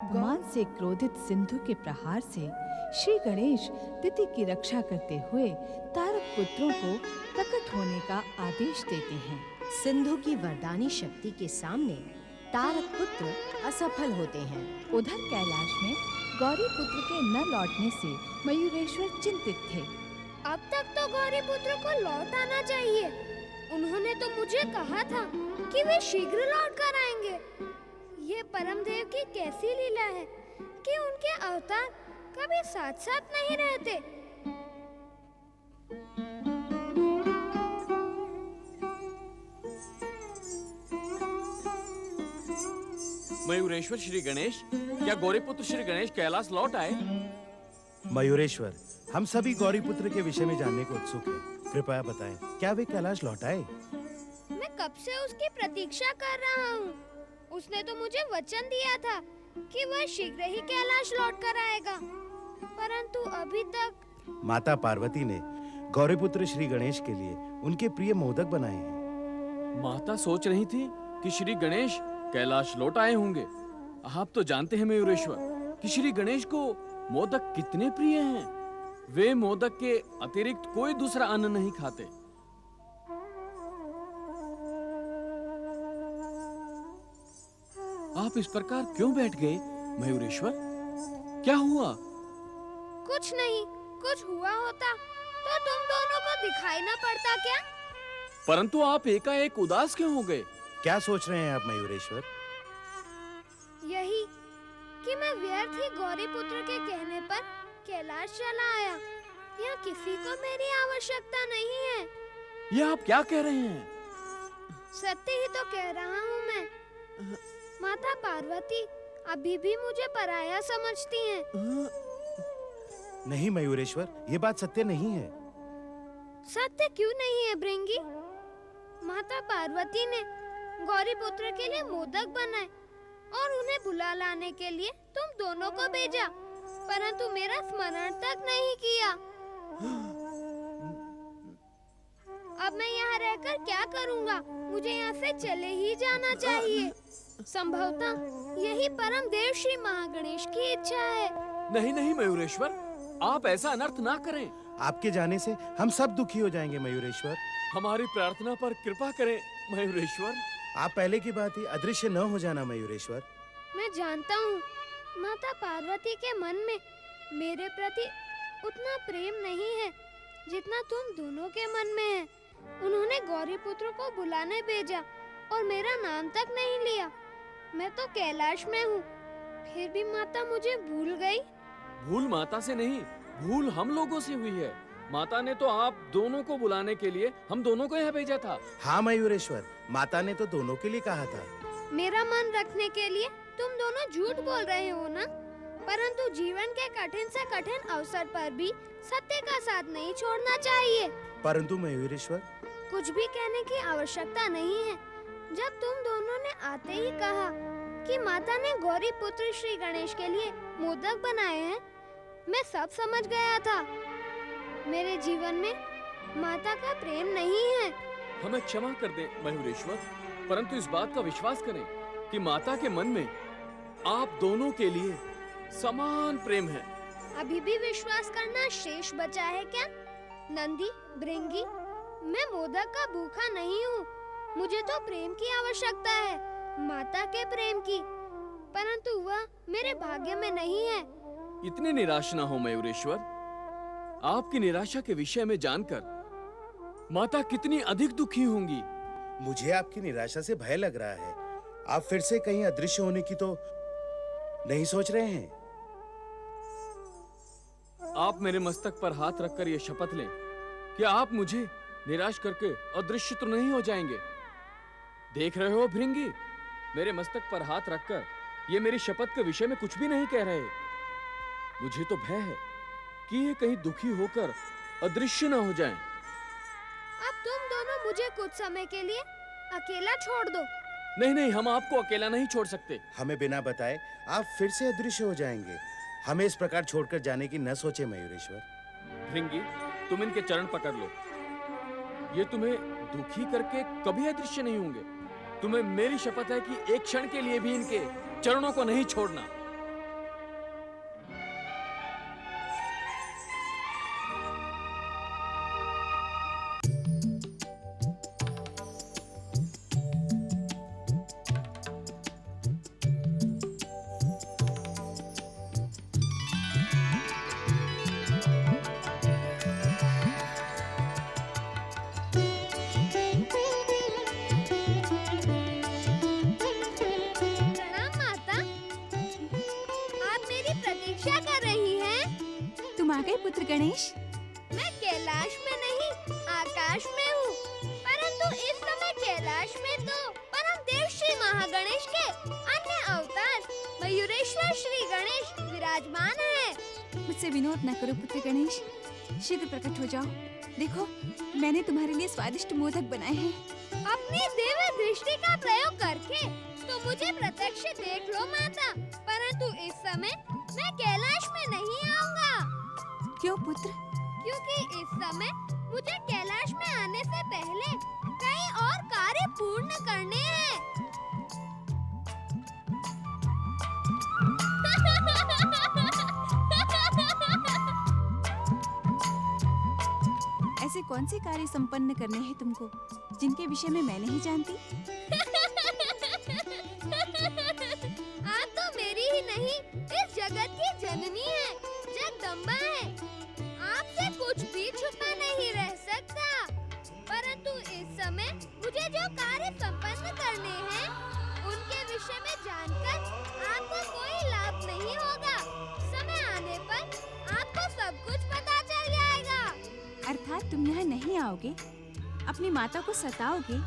मान से क्रोधित सिंधु के प्रहार से श्री गणेश तिथि की रक्षा करते हुए तारक पुत्रों को प्रकट होने का आदेश देते हैं। सिंधु की वरदानी शक्ति के सामने तारक पुत्र असफल होते हैं। उधर कैलाश में गौरी पुत्र के न लौटने से मयूरेश्वर चिंतित थे। अब तक तो गौरी पुत्र को लौट आना चाहिए। उन्होंने तो मुझे कहा था कि वे शीघ्र लौट कर आएंगे। ये परमदेव की कैसी लीला है कि उनके अवतार कभी साथ साथ नहीं रहते। मयूरेश्वर श्री गणेश, क्या गौरीपुत्र श्री गणेश कैलाश लौट आए? मयूरेश्वर, हम सभी गौरीपुत्र के विषय में जानने को उत्सुक हैं। कृपया बताएं, क्या वे कैलाश लौट आए? मैं कब से उसकी प्रतीक्षा कर रहा हूँ। उसने तो मुझे वचन दिया था कि वह शीघ्र ही कैलाश लौट कर आएगा, परंतु अभी तक। माता पार्वती ने गौरीपुत्र श्री गणेश के लिए उनके प्रिय मोदक बनाए हैं। माता सोच रही थी कि श्री गणेश कैलाश लौट आए होंगे। आप तो जानते हैं मयूरेश्वर कि श्री गणेश को मोदक कितने प्रिय हैं। वे मोदक के अतिरिक्त कोई दूसरा अन्न नहीं खाते। आप इस प्रकार क्यों बैठ गए मयूरेश्वर? क्या हुआ? कुछ नहीं, कुछ हुआ होता तो तुम दोनों को दिखाई न पड़ता क्या? परंतु आप एकाएक उदास क्यों हो गए? क्या सोच रहे हैं आप मयूरेश्वर? यही कि मैं व्यर्थ ही गौरीपुत्र के कहने पर कैलाश चला आया। यहाँ किसी को मेरी आवश्यकता नहीं है। ये आप क्या कह रहे हैं? सत्य ही तो कह रहा हूँ मैं। माता पार्वती अभी भी मुझे पराया समझती हैं। नहीं मयूरेश्वर, ये बात सत्य नहीं है। सत्य क्यों नहीं है भृंगी? माता पार्वती ने गौरीपुत्र के लिए मोदक बनाए और उन्हें बुला लाने के लिए तुम दोनों को भेजा, परंतु मेरा स्मरण तक नहीं किया। अब मैं यहाँ रहकर क्या करूँगा? मुझे यहाँ से चले ही जाना चाहिए। संभवतः यही परम देव श्री महागणेश की इच्छा है। नहीं नहीं मयूरेश्वर, आप ऐसा अनर्थ ना करें। आपके जाने से हम सब दुखी हो जाएंगे मयूरेश्वर। हमारी प्रार्थना पर कृपा करें मयूरेश्वर। आप पहले की बात ही अदृश्य न हो जाना मयूरेश्वर। मैं जानता हूँ माता पार्वती के मन में मेरे प्रति उतना प्रेम नहीं है जितना तुम दोनों के मन में है। उन्होंने गौरीपुत्र को बुलाने भेजा और मेरा नाम तक नहीं लिया। मैं तो कैलाश में हूँ, फिर भी माता मुझे भूल गई। भूल माता से नहीं, भूल हम लोगों से हुई है। माता ने तो आप दोनों को बुलाने के लिए हम दोनों को यहाँ भेजा था। हाँ मयूरेश्वर, माता ने तो दोनों के लिए कहा था। मेरा मन रखने के लिए तुम दोनों झूठ बोल रहे हो ना? परंतु जीवन के कठिन से कठिन अवसर पर भी सत्य का साथ नहीं छोड़ना चाहिए। परंतु मयूरेश्वर, कुछ भी कहने की आवश्यकता नहीं है। जब तुम दोनों ने आते ही कहा कि माता ने गौरी पुत्र श्री गणेश के लिए मोदक बनाए हैं, मैं सब समझ गया था। मेरे जीवन में माता का प्रेम नहीं है। हमें क्षमा कर दें मयूरेश्वर, परंतु इस बात का विश्वास करें कि माता के मन में आप दोनों के लिए समान प्रेम है। अभी भी विश्वास करना शेष बचा है क्या? नंदी, भृंगी, मैं मोदक का भूखा नहीं हूँ। मुझे तो प्रेम की आवश्यकता है, माता के प्रेम की, परंतु वह मेरे भाग्य में नहीं है। इतने निराश ना हो मयूरेश्वर। आपकी निराशा के विषय में जानकर माता कितनी अधिक दुखी होंगी। मुझे आपकी निराशा से भय लग रहा है। आप फिर से कहीं अदृश्य होने की तो नहीं सोच रहे हैं? आप मेरे मस्तक पर हाथ रखकर यह शपथ लें कि आप मुझे निराश करके अदृश्य तो नहीं हो जाएंगे। देख रहे हो भृंगी, मेरे मस्तक पर हाथ रखकर ये मेरी शपथ के विषय में कुछ भी नहीं कह रहे। मुझे तो भय है कि ये कहीं दुखी होकर अदृश्य ना हो जाएं। अब तुम दोनों मुझे कुछ समय के लिए अकेला छोड़ दो। नहीं नहीं, हम आपको अकेला नहीं छोड़ सकते। हमें बिना बताए आप फिर से अदृश्य हो जाएंगे। हमें इस प्रकार छोड़कर जाने की न सोचे मयूरेश्वर। भृंगी, तुम इनके चरण पकड़ लो। ये तुम्हें दुखी करके कभी अदृश्य नहीं होंगे। तुम्हें मेरी शपथ है कि एक क्षण के लिए भी इनके चरणों को नहीं छोड़ना। प्रतीक्षा कर रही हैं? तुम आ गए पुत्र गणेश। मैं कैलाश में नहीं, आकाश में हूँ। परंतु इस समय कैलाश में तो परम देव श्री महागणेश के अन्य अवतार मयूरेश्वर श्री गणेश विराजमान है। मुझसे विनोद न करो पुत्र गणेश, शीघ्र प्रकट हो जाओ। देखो, मैंने तुम्हारे लिए स्वादिष्ट मोदक बनाए हैं। अपनी दिव्य दृष्टि का प्रयोग करके तो मुझे प्रत्यक्ष देख लो माता, परंतु इस समय मैं कैलाश में नहीं आऊंगा। क्यों पुत्र? क्योंकि इस समय मुझे कैलाश में आने से पहले कई और कार्य पूर्ण करने हैं। ऐसे कौन से कार्य संपन्न करने हैं तुमको, जिनके विषय में मैं नहीं जानती? आप तो मेरी ही नहीं, इस जगत की जननी है, जगदम्बा है। आपसे कुछ भी छुपा नहीं रह सकता। परंतु इस समय मुझे जो कार्य संपन्न करने हैं, उनके विषय में जानकर आपको कोई लाभ नहीं होगा। समय आने पर आपको सब कुछ पता चल जाएगा। अर्थात तुम यहाँ नहीं आओगे, अपनी माता को सताओगे,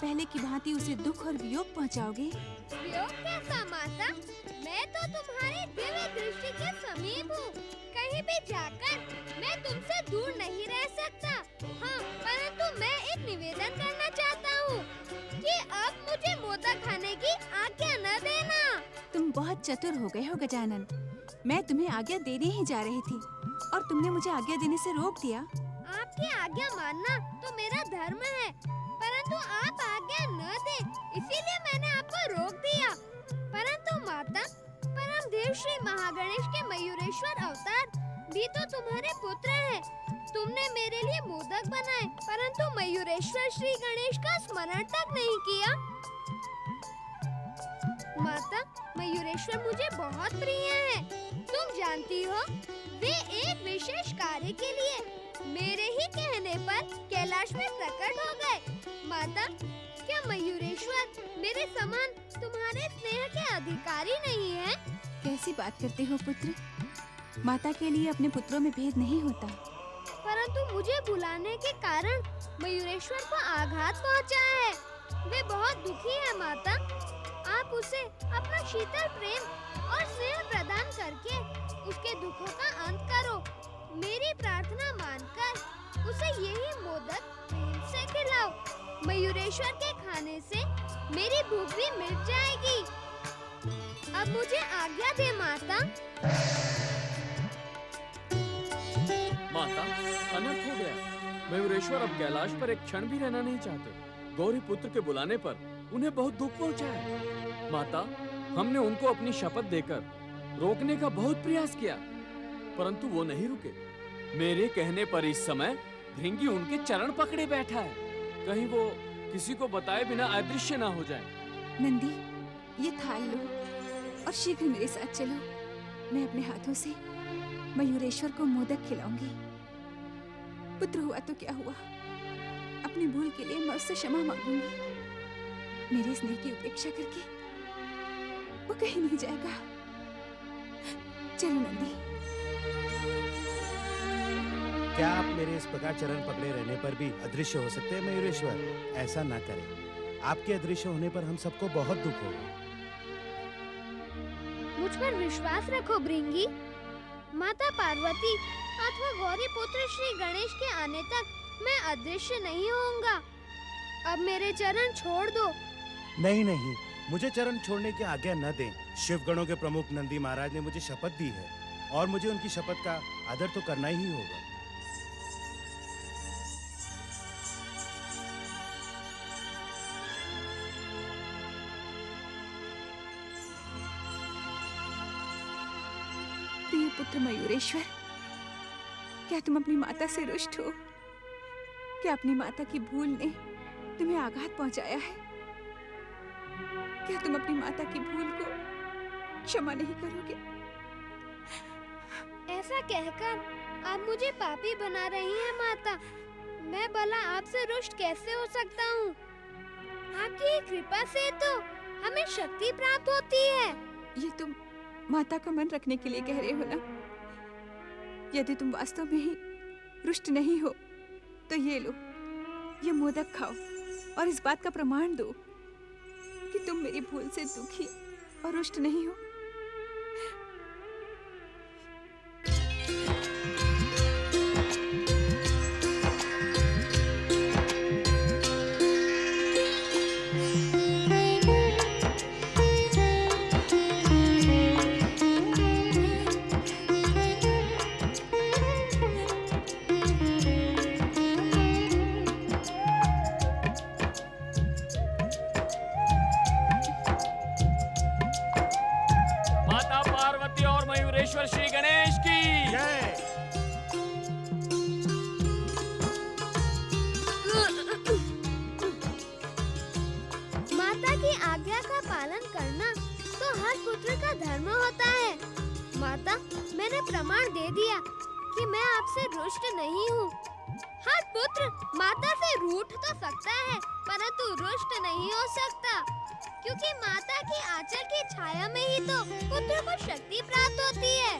पहले की भांति उसे दुख और वियोग पहुँचाओगे। वियोग कैसा माता? मैं तो तुम्हारी दिव्य दृष्टि के समीप हूँ। कहीं भी जाकर मैं तुमसे दूर नहीं रह सकता। हाँ, परंतु मैं एक निवेदन करना चाहता हूँ कि अब मुझे मोदक खाने की आज्ञा न देना। तुम बहुत चतुर हो गए हो गजानन। मैं तुम्हें आज्ञा देने ही जा रही थी और तुमने मुझे आज्ञा देने से रोक दिया। आपकी आज्ञा मानना तो मेरा धर्म है, परंतु आप आज्ञा न दे, इसीलिए मैंने आपको रोक दिया। परंतु माता, परम देव श्री महागणेश के मयूरेश्वर अवतार भी तो तुम्हारे पुत्र हैं। तुमने मेरे लिए मोदक बनाए, परंतु मयूरेश्वर श्री गणेश का स्मरण तक नहीं किया। माता, मयूरेश्वर मुझे बहुत प्रिय हैं। तुम जानती हो, वे एक विशेष कार्य के लिए मेरे ही कहने पर कैलाश में प्रकट हो गए। माता, क्या मयूरेश्वर मेरे समान तुम्हारे स्नेह के अधिकारी नहीं है? कैसी बात करते हो पुत्र? माता के लिए अपने पुत्रों में भेद नहीं होता। परंतु मुझे बुलाने के कारण मयूरेश्वर को आघात पहुंचा है। वे बहुत दुखी है माता। आप उसे अपना शीतल प्रेम और स्नेह प्रदान करके उसके दुखों का अंत करो। मेरी प्रार्थना मानकर उसे यही मोदक प्रेम से खिलाओ। मयूरेश्वर के खाने से मेरी भूख भी मिट जाएगी। अब मुझे आज्ञा दे माता। माता, अनर्थ हो गया। मयूरेश्वर अब कैलाश पर एक क्षण भी रहना नहीं चाहते। गौरी पुत्र के बुलाने पर उन्हें बहुत दुख पहुंचा है। माता, हमने उनको अपनी शपथ देकर रोकने का बहुत प्रयास किया, परंतु वो नहीं रुके। मेरे कहने पर इस समय भृंगी उनके चरण पकड़े बैठा है। कहीं वो किसी को बताए बिना अदृश्य ना हो जाए। नंदी, ये थाल लो और शीघ्र मेरे साथ चलो। मैं अपने हाथों से मयूरेश्वर को मोदक खिलाऊंगी। पुत्र हुआ तो क्या हुआ, अपनी भूल के लिए मैं उससे क्षमा मांगूंगी। मेरे स्नेह की उपेक्षा करके वो कहीं नहीं जाएगा। चलो नंदी। क्या आप मेरे इस प्रकार चरण पकड़े रहने पर भी अदृश्य हो सकते हैं मयूरेश्वर? ऐसा ना करें। आपके अदृश्य होने पर हम सबको बहुत दुख होगा। मुझ पर विश्वास रखो भृंगी। माता पार्वती अथवा गौरी पुत्र श्री गणेश के आने तक मैं अदृश्य नहीं होऊंगा। अब मेरे चरण छोड़ दो। नहीं नहीं, मुझे चरण छोड़ने की आज्ञा न दें। शिव गणों के प्रमुख नंदी महाराज ने मुझे शपथ दी है और मुझे उनकी शपथ का आदर तो करना ही होगा। प्रिय पुत्र मयूरेश्वर, क्या तुम अपनी माता से रुष्ट हो? क्या अपनी माता की भूल ने तुम्हें आघात पहुंचाया है? क्या तुम अपनी माता की भूल को क्षमा नहीं करोगे? ऐसा कहकर आप मुझे पापी बना रही हैं माता। मैं भला आपसे रुष्ट कैसे हो सकता हूँ? आपकी कृपा से तो हमें शक्ति प्राप्त होती है। ये तुम माता का मन रखने के लिए कह रहे हो ना? यदि तुम वास्तव में ही रुष्ट नहीं हो तो ये लो, ये मोदक खाओ और इस बात का प्रमाण दो कि तुम मेरी भूल से दुखी और रुष्ट नहीं हो। माता पार्वती और मयूरेश्वर श्री गणेश की जय। माता की आज्ञा का पालन करना तो हर पुत्र का धर्म होता है। माता, मैंने प्रमाण दे दिया कि मैं आपसे रुष्ट नहीं हूँ। हर पुत्र माता से रूठ तो सकता है, परंतु रुष्ट नहीं हो सकता, क्योंकि माता की आंचल की छाया में ही तो पुत्र को शक्ति प्राप्त होती है।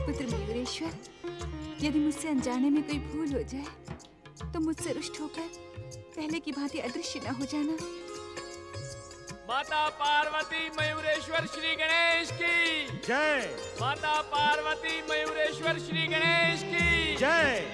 पुत्र मयूरेश्वर, यदि मुझसे अनजाने में कोई भूल हो जाए तो मुझसे रुष्ट होकर पहले की भांति अदृश्य न हो जाना। माता पार्वती मयूरेश्वर श्री गणेश की जय। माता पार्वती मयूरेश्वर श्री गणेश की जय।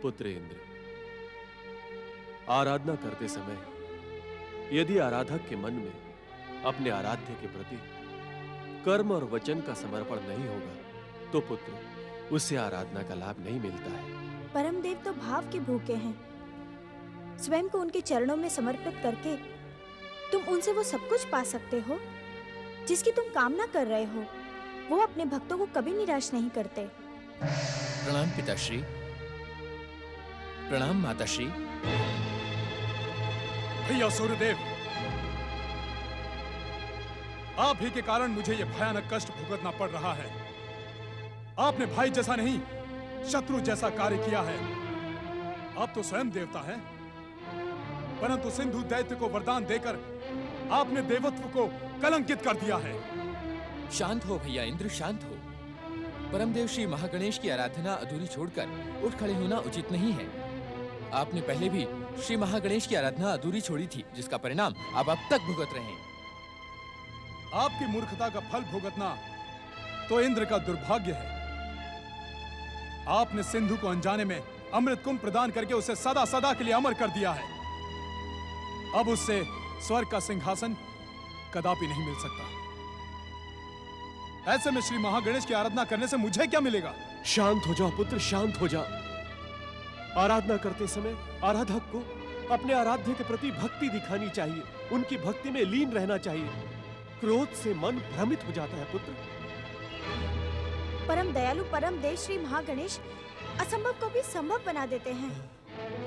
पुत्र इंद्र, आराधना करते समय यदि आराधक के मन में अपने आराध्य के प्रति कर्म और वचन का समर्पण नहीं होगा तो पुत्र उससे आराधना का लाभ नहीं मिलता है। परमदेव तो भाव के भूखे हैं। स्वयं को उनके चरणों में समर्पित करके तुम उनसे वो सब कुछ पा सकते हो जिसकी तुम कामना कर रहे हो। वो अपने भक्तों को कभी निराश नहीं करते। प्रणाम पिताश्री। प्रणाम माताश्री। भैया सूर्यदेव, आप ही के कारण मुझे यह भयानक कष्ट भुगतना पड़ रहा है। आपने भाई जैसा नहीं, शत्रु जैसा कार्य किया है। आप तो स्वयं देवता हैं, परंतु सिंधु दैत्य को वरदान देकर आपने देवत्व को कलंकित कर दिया है। शांत हो भैया इंद्र, शांत हो। परमदेव श्री महागणेश की आराधना अधूरी छोड़कर उठ खड़े होना उचित नहीं है। आपने पहले भी श्री महागणेश की आराधना अधूरी छोड़ी थी, जिसका परिणाम आप अब तक भुगत रहे हैं। आपकी मूर्खता का फल भुगतना तो इंद्र का दुर्भाग्य है। आपने सिंधु को अनजाने में अमृत कुंभ प्रदान करके उसे सदा सदा के लिए अमर कर दिया है। अब उससे स्वर्ग का सिंहासन कदापि नहीं मिल सकता। ऐसे में श्री महागणेश की आराधना करने से मुझे क्या मिलेगा? शांत हो जाओ पुत्र, शांत हो जा। आराधना करते समय आराधक को अपने आराध्य के प्रति भक्ति दिखानी चाहिए, उनकी भक्ति में लीन रहना चाहिए। क्रोध से मन भ्रमित हो जाता है पुत्र। परम दयालु परम देव श्री महागणेश असंभव को भी संभव बना देते हैं।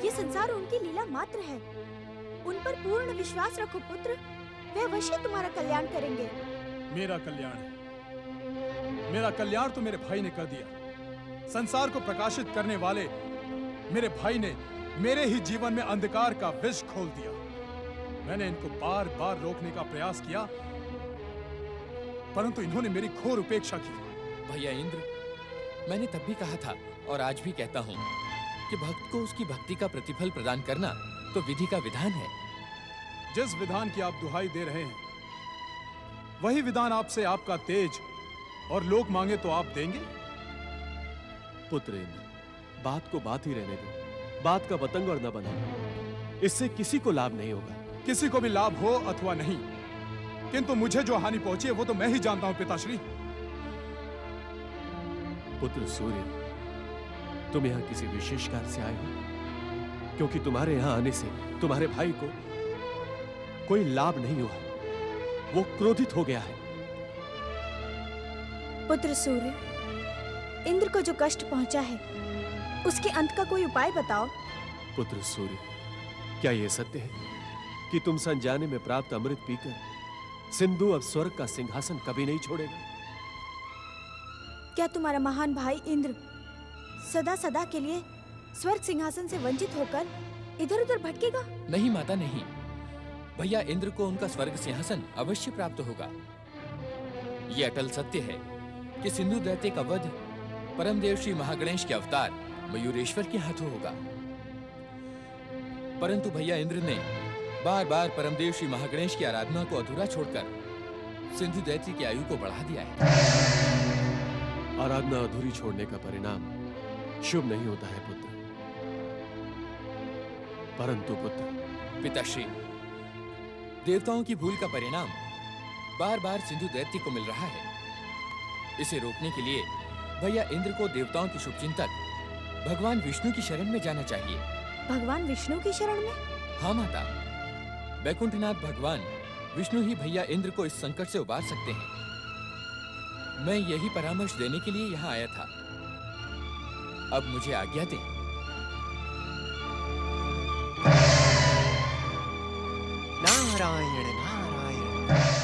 ये संसार उनकी लीला मात्र है। उन पर पूर्ण विश्वास रखो पुत्र, वे अवश्य तुम्हारा कल्याण करेंगे। मेरा कल्याण है। मेरा कल्याण तो मेरे भाई ने कर दिया। संसार को प्रकाशित करने वाले मेरे भाई ने मेरे ही जीवन में अंधकार का विष खोल दिया। मैंने इनको बार बार रोकने का प्रयास किया, परंतु इन्होंने मेरी घोर उपेक्षा की। भैया इंद्र, मैंने तब भी कहा था और आज भी कहता हूँ कि भक्त को उसकी भक्ति का प्रतिफल प्रदान करना तो विधि का विधान है। जिस विधान की आप दुहाई दे रहे हैं, वही विधान आपसे आपका तेज और लोक मांगे तो आप देंगे? पुत्र इंद्र, बात को बात ही रहने दो। बात का पतंग और न बनाओ। इससे किसी को लाभ नहीं होगा। किसी को भी लाभ हो अथवा नहीं, किंतु मुझे जो हानि पहुंची है वो तो मैं ही जानता हूं पिताश्री। पुत्र सूर्य, तुम यहाँ किसी विशेष कार्य से आए हो? क्योंकि तुम्हारे यहाँ आने से तुम्हारे भाई को कोई लाभ नहीं हुआ, वो क्रोधित हो गया है। पुत्र सूर्य, इंद्र को जो कष्ट पहुंचा है उसके अंत का कोई उपाय बताओ। पुत्र सूर्य, क्या यह सत्य है कि तुम संजाने में प्राप्त अमृत पीकर सिंधु अब स्वर्ग का सिंहासन कभी नहीं छोड़ेगा? क्या तुम्हारा महान भाई इंद्र सदा सदा के लिए स्वर्ग सिंहासन से वंचित होकर इधर उधर भटकेगा? नहीं माता, नहीं। भैया इंद्र को उनका स्वर्ग सिंहासन अवश्य प्राप्त होगा। ये अटल सत्य है कि सिंधु दैत्य का वध परमदेव श्री महागणेश के अवतार मयूरेश्वर के हाथों होगा। परंतु भैया इंद्र ने बार बार परमदेव श्री महागणेश की आराधना को अधूरा छोड़कर सिंधु दैत्य की आयु को बढ़ा दिया है। आराधना अधूरी छोड़ने का परिणाम शुभ नहीं होता है पुत्र। परंतु पुत्र, पिताश्री, देवताओं की भूल का परिणाम बार बार सिंधु दैत्य को मिल रहा है। इसे रोकने के लिए भैया इंद्र को देवताओं के शुभचिंतक भगवान विष्णु की शरण में जाना चाहिए। भगवान विष्णु की शरण में? हाँ माता, वैकुंठनाथ भगवान विष्णु ही भैया इंद्र को इस संकट से उबार सकते हैं। मैं यही परामर्श देने के लिए यहाँ आया था। अब मुझे आज्ञा दें।